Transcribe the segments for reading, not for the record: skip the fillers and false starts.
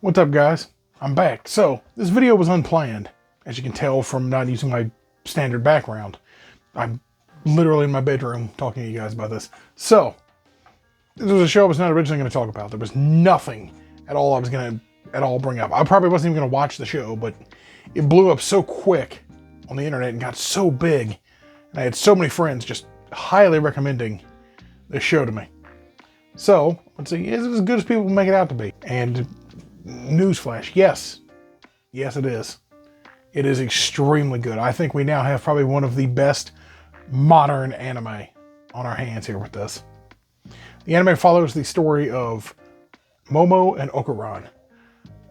What's up, guys? I'm back. So, this video was unplanned, as you can tell from not using my standard background. I'm literally in my bedroom talking to you guys about this. So, this was a show I was not originally going to talk about. There was nothing at all I was going to bring up. I probably wasn't even going to watch the show, but it blew up so quick on the internet and got so big. And I had so many friends just highly recommending this show to me. So, let's see, is it as good as people make it out to be? And newsflash, yes. Yes, it is. It is extremely good. I think we now have probably one of the best modern anime on our hands here with this. The anime follows the story of Momo and Okaron.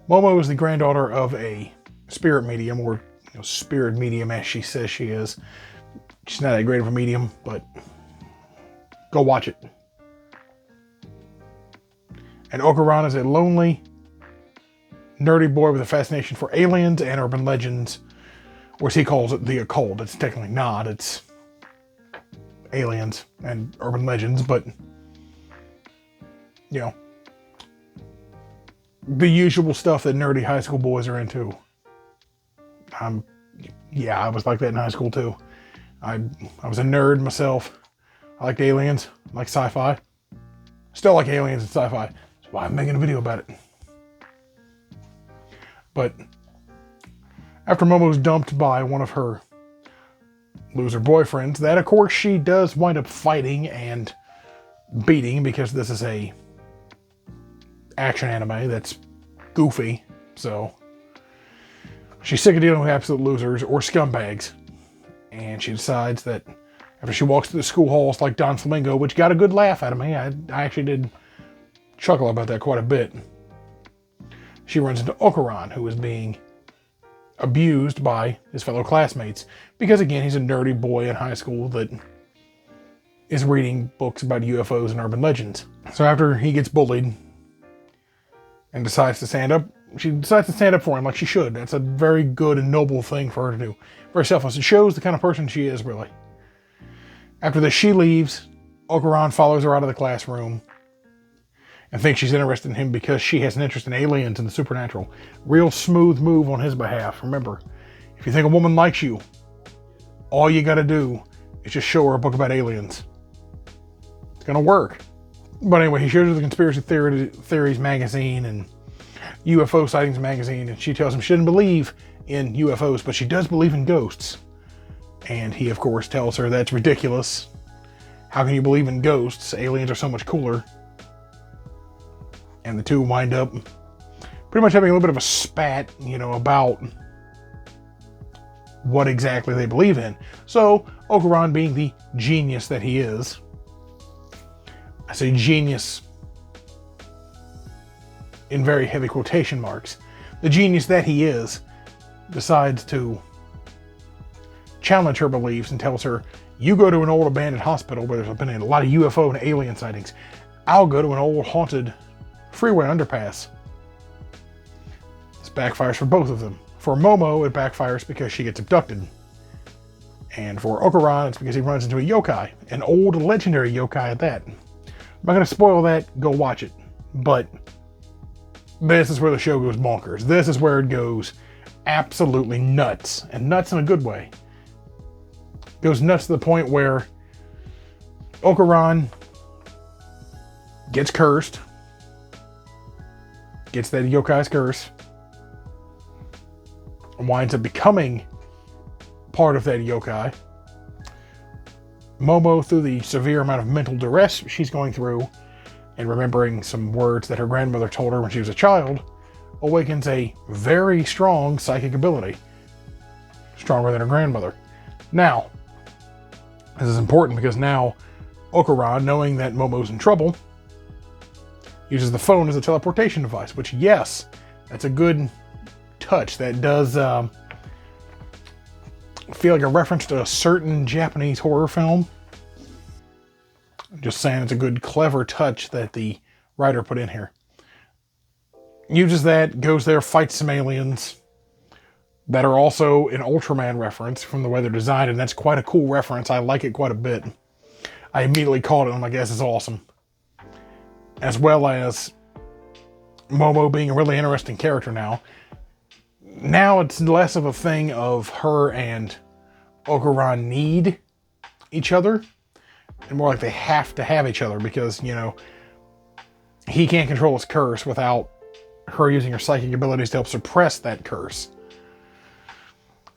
Momo is the granddaughter of a spirit medium, or spirit medium as she says she is. She's not that great of a medium, but go watch it. And Okaron is a lonely, nerdy boy with a fascination for aliens and urban legends, or as he calls it, the occult. It's technically not, it's aliens and urban legends, but, the usual stuff that nerdy high school boys are into. Yeah, I was like that in high school too. I was a nerd myself. I liked aliens, I like sci-fi. Still like aliens and sci-fi. That's why I'm making a video about it. But after Momo's dumped by one of her loser boyfriends, that of course she does wind up fighting and beating, because this is a action anime that's goofy. So she's sick of dealing with absolute losers or scumbags. And she decides that after she walks through the school halls like Don Flamingo, which got a good laugh out of me, I actually did chuckle about that quite a bit. She runs into Okaron, who is being abused by his fellow classmates. Because again, he's a nerdy boy in high school that is reading books about UFOs and urban legends. So after he gets bullied and decides to stand up, she decides to stand up for him like she should. That's a very good and noble thing for her to do. Very selfless. It shows the kind of person she is, really. After this, she leaves. Okaron follows her out of the classroom and thinks she's interested in him because she has an interest in aliens and the supernatural. Real smooth move on his behalf. Remember, if you think a woman likes you, all you gotta do is just show her a book about aliens. It's gonna work. But anyway, he shows her the Conspiracy Theories magazine and UFO Sightings magazine, and she tells him she doesn't believe in UFOs, but she does believe in ghosts. And he, of course, tells her that's ridiculous. How can you believe in ghosts? Aliens are so much cooler. And the two wind up pretty much having a little bit of a spat, about what exactly they believe in. So, Okaron, being the genius that he is, I say genius in very heavy quotation marks, the genius that he is, decides to challenge her beliefs and tells her, you go to an old abandoned hospital where there's been a lot of UFO and alien sightings. I'll go to an old haunted freeway underpass. This backfires for both of them. For Momo, it backfires because she gets abducted. And for Okaron, it's because he runs into a yokai, an old legendary yokai at that. I'm not going to spoil that, go watch it. But this is where the show goes bonkers. This is where it goes absolutely nuts, and nuts in a good way. It goes nuts to the point where Okaron gets cursed, gets that yokai's curse, and winds up becoming part of that yokai. Momo, through the severe amount of mental duress she's going through and remembering some words that her grandmother told her when she was a child, awakens a very strong psychic ability. Stronger than her grandmother. Now, this is important because now Okaron, knowing that Momo's in trouble, uses the phone as a teleportation device, which, yes, that's a good touch. That does feel like a reference to a certain Japanese horror film. I'm just saying, it's a good, clever touch that the writer put in here. Uses that, goes there, fights some aliens that are also an Ultraman reference from the way they're designed, and that's quite a cool reference. I like it quite a bit. I immediately caught it, and I guess it's awesome. As well as Momo being a really interesting character now. Now it's less of a thing of her and Okaron need each other, and more like they have to have each other because, you know, he can't control his curse without her using her psychic abilities to help suppress that curse.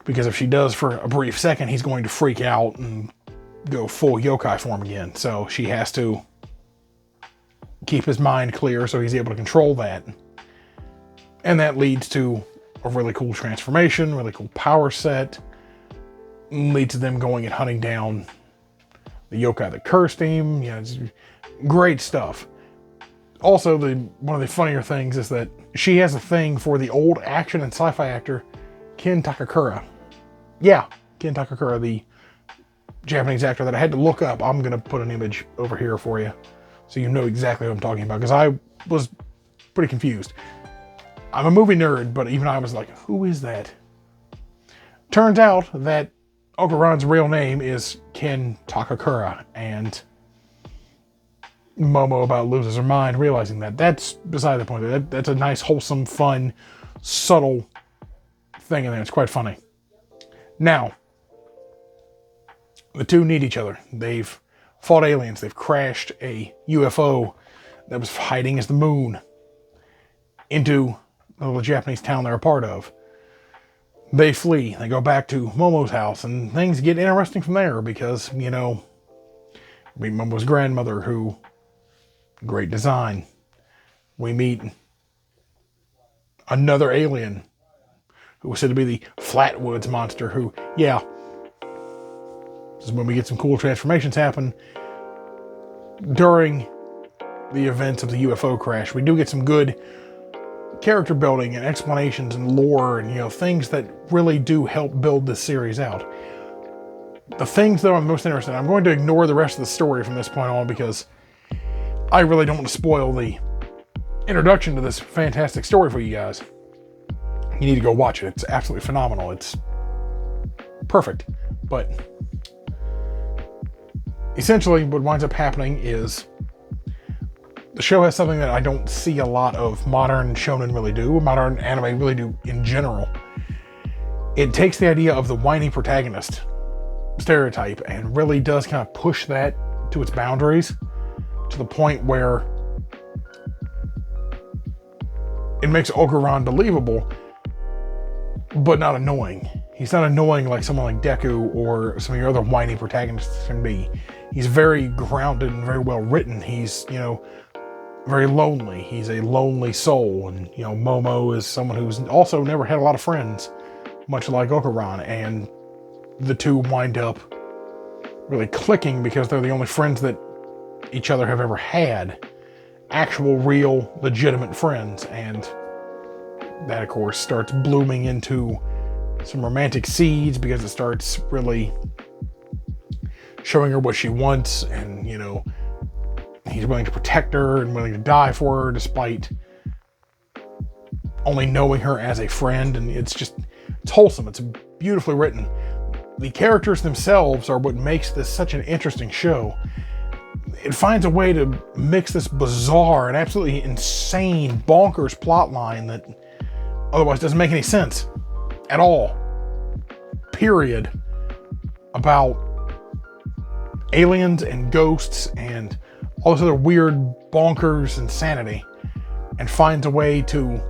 Because if she does for a brief second, he's going to freak out and go full yokai form again. So she has to keep his mind clear so he's able to control that. And that leads to a really cool transformation, really cool power set. Leads to them going and hunting down the yokai that cursed him. You know, it's great stuff. Also, one of the funnier things is that she has a thing for the old action and sci-fi actor Ken Takakura. Yeah, Ken Takakura, the Japanese actor that I had to look up. I'm going to put an image over here for you so you know exactly what I'm talking about, because I was pretty confused. I'm a movie nerd, but even I was like, who is that? Turns out that Okaron's real name is Ken Takakura, and Momo about loses her mind realizing that. That's beside the point. That's a nice, wholesome, fun, subtle thing in there. It's quite funny. Now, the two need each other. They've fought aliens. They've crashed a UFO that was hiding as the moon into the little Japanese town they're a part of. They flee. They go back to Momo's house, and things get interesting from there because, you know, we meet Momo's grandmother, who, great design. We meet another alien who was said to be the Flatwoods monster, who, yeah, this is when we get some cool transformations happen during the events of the UFO crash. We do get some good character building and explanations and lore and, you know, things that really do help build this series out. The things that I'm most interested in, I'm going to ignore the rest of the story from this point on because I really don't want to spoil the introduction to this fantastic story for you guys. You need to go watch it. It's absolutely phenomenal. It's perfect. But essentially what winds up happening is the show has something that I don't see a lot of modern shonen really do, modern anime really do in general. It takes the idea of the whiny protagonist stereotype and really does kind of push that to its boundaries to the point where it makes Okaron believable, but not annoying. He's not annoying like someone like Deku or some of your other whiny protagonists can be. He's very grounded and very well written. He's, you know, very lonely. He's a lonely soul. And, you know, Momo is someone who's also never had a lot of friends, much like Okaron. And the two wind up really clicking because they're the only friends that each other have ever had. Actual, real, legitimate friends. And that, of course, starts blooming into some romantic seeds because it starts really showing her what she wants, and, you know, he's willing to protect her and willing to die for her despite only knowing her as a friend. And it's wholesome. It's beautifully written. The characters themselves are what makes this such an interesting show. It finds a way to mix this bizarre and absolutely insane, bonkers plot line that otherwise doesn't make any sense at all, period, about aliens and ghosts and all this other weird bonkers insanity, and finds a way to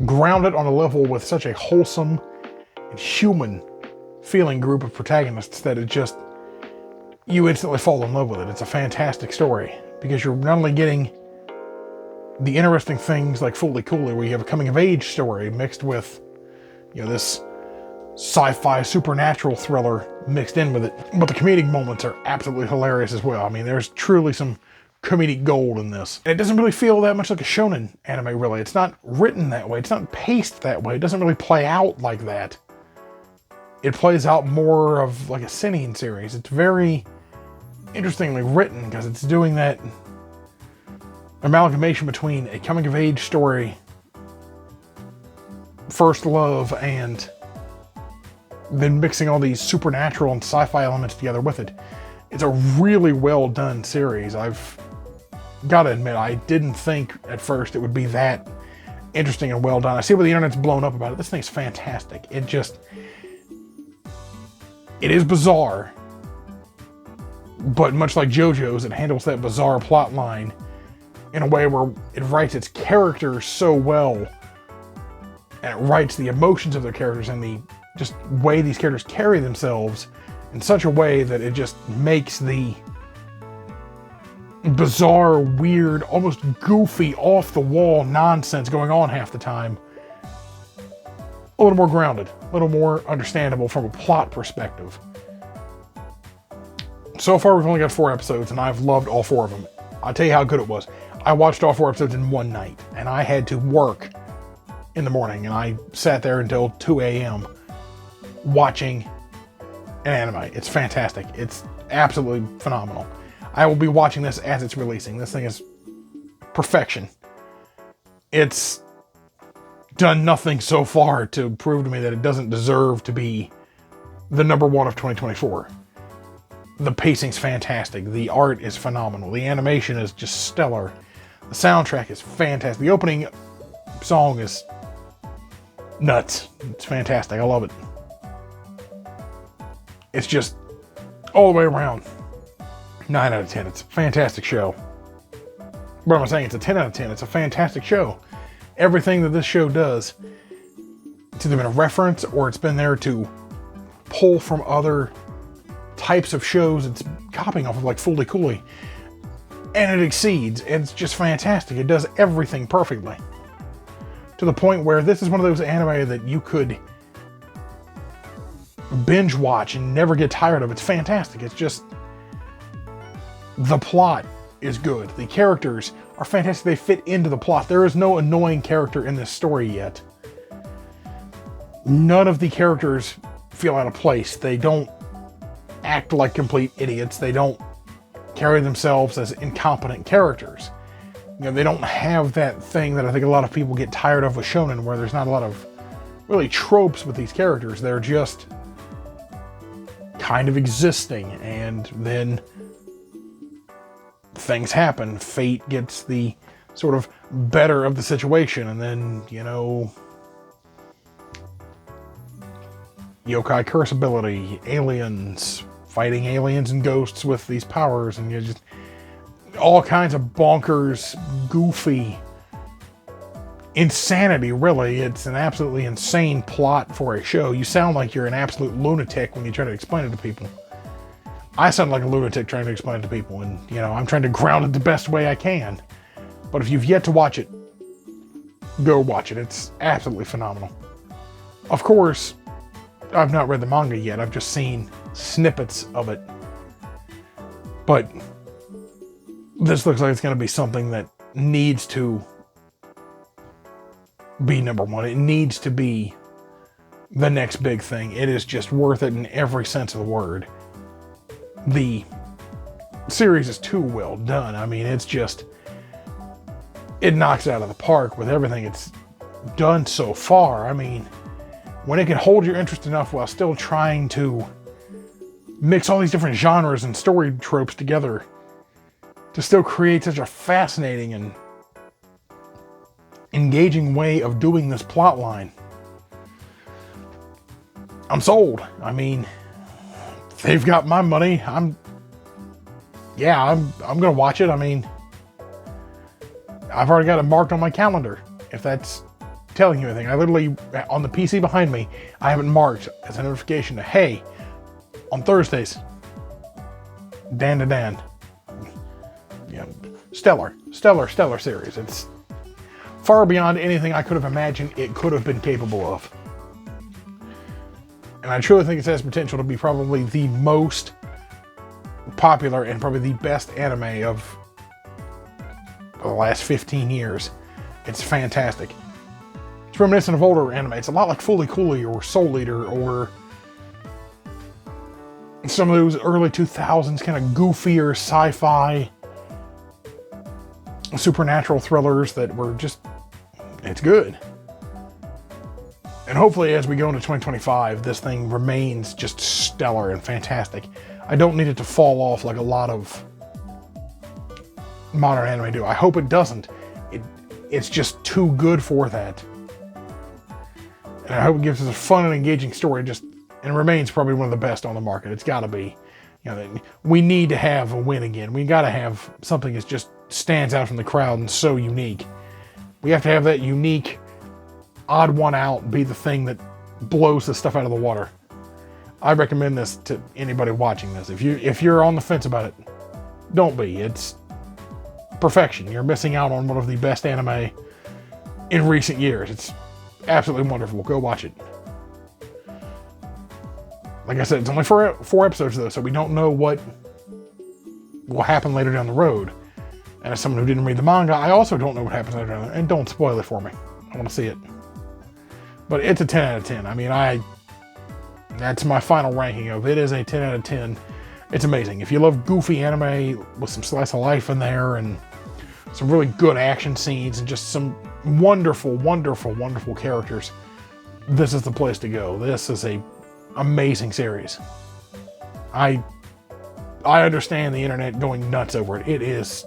ground it on a level with such a wholesome and human feeling group of protagonists that it just, you instantly fall in love with it. It's a fantastic story because you're not only getting the interesting things like Fully Cooley, where you have a coming of age story mixed with, you know, this sci-fi supernatural thriller mixed in with it, but the comedic moments are absolutely hilarious as well. I mean, there's truly some comedic gold in this. And it doesn't really feel that much like a shonen anime, really. It's not written that way. It's not paced that way. It doesn't really play out like that. It plays out more of like a seinen series. It's very interestingly written because it's doing that amalgamation between a coming of age story, first love, and then mixing all these supernatural and sci-fi elements together with it. It's a really well done series. I've gotta admit, I didn't think at first it would be that interesting and well done. I see where the internet's blown up about it. This thing's fantastic. It is bizarre, but much like JoJo's, it handles that bizarre plot line in a way where it writes its characters so well, and it writes the emotions of their characters and the just way these characters carry themselves in such a way that it just makes the bizarre, weird, almost goofy, off-the-wall nonsense going on half the time a little more grounded, a little more understandable from a plot perspective. So far, we've only got 4 episodes, and I've loved all 4 of them. I'll tell you how good it was. I watched all 4 episodes in one night, and I had to work in the morning, and I sat there until 2 a.m. watching an anime. It's fantastic. It's absolutely phenomenal. I will be watching this as it's releasing. This thing is perfection. It's done nothing so far to prove to me that it doesn't deserve to be the #1 of 2024. The pacing's fantastic. The art is phenomenal. The animation is just stellar. The soundtrack is fantastic. The opening song is nuts. It's fantastic. I love it. It's just all the way around 9 out of 10. It's a fantastic show. What am I saying? It's a 10 out of 10. It's a fantastic show. Everything that this show does, it's either been a reference or it's been there to pull from other types of shows it's copying off of, like Fooly Cooly. And it exceeds. It's just fantastic. It does everything perfectly. To the point where this is one of those anime that you could binge watch and never get tired of. It's fantastic. It's just, the plot is good. The characters are fantastic. They fit into the plot. There is no annoying character in this story yet. None of the characters feel out of place. They don't act like complete idiots. They don't carry themselves as incompetent characters. You know, they don't have that thing that I think a lot of people get tired of with shonen, where there's not a lot of really tropes with these characters. They're just kind of existing, and then things happen. Fate gets the sort of better of the situation, and then, you know, yokai curse ability, aliens, fighting aliens and ghosts with these powers, and you just all kinds of bonkers, goofy insanity, really. It's an absolutely insane plot for a show. You sound like you're an absolute lunatic when you try to explain it to people. I sound like a lunatic trying to explain it to people, and, you know, I'm trying to ground it the best way I can. But if you've yet to watch it, go watch it. It's absolutely phenomenal. Of course, I've not read the manga yet. I've just seen snippets of it. But this looks like it's going to be something that needs to be #1. It needs to be the next big thing. It is just worth it in every sense of the word. The series is too well done. I mean, it's just, it knocks it out of the park with everything it's done so far. I mean, when it can hold your interest enough while still trying to mix all these different genres and story tropes together to still create such a fascinating and engaging way of doing this plot line, I'm sold. I mean, they've got my money. I'm gonna watch it. I mean, I've already got it marked on my calendar, if that's telling you anything. I literally, on the PC behind me, I have it marked as a notification to, hey, on Thursdays, Dan. Yeah, stellar series. It's far beyond anything I could have imagined it could have been capable of. And I truly think it has potential to be probably the most popular and probably the best anime of the last 15 years. It's fantastic. It's reminiscent of older anime. It's a lot like Fooly Cooly or Soul Eater or some of those early 2000s kind of goofier sci-fi supernatural thrillers that were just, it's good. And hopefully as we go into 2025, this thing remains just stellar and fantastic. I don't need it to fall off like a lot of modern anime do. I hope it doesn't. It's just too good for that. And I hope it gives us a fun and engaging story, and remains probably one of the best on the market. It's got to be. You know, we need to have a win again. We got to have something that just stands out from the crowd and so unique. We have to have that unique, odd one out be the thing that blows the stuff out of the water. I recommend this to anybody watching this. If you're on the fence about it, don't be. It's perfection. You're missing out on one of the best anime in recent years. It's absolutely wonderful. Go watch it. Like I said, it's only 4 episodes though, so we don't know what will happen later down the road. And as someone who didn't read the manga, I also don't know what happens later down the road. And don't spoil it for me. I want to see it. But it's a 10 out of 10. I mean, that's my final ranking of it. Is a 10 out of 10. It's amazing. If you love goofy anime with some slice of life in there and some really good action scenes and just some wonderful, wonderful, wonderful characters, this is the place to go. This is a amazing series. I understand the internet going nuts over it. It is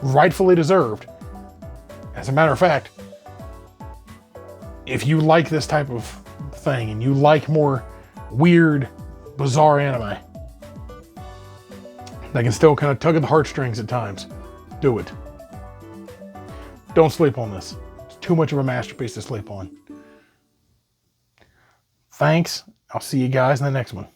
rightfully deserved. As a matter of fact, if you like this type of thing and you like more weird, bizarre anime that can still kind of tug at the heartstrings at times, do it. Don't sleep on this. It's too much of a masterpiece to sleep on. Thanks. I'll see you guys in the next one.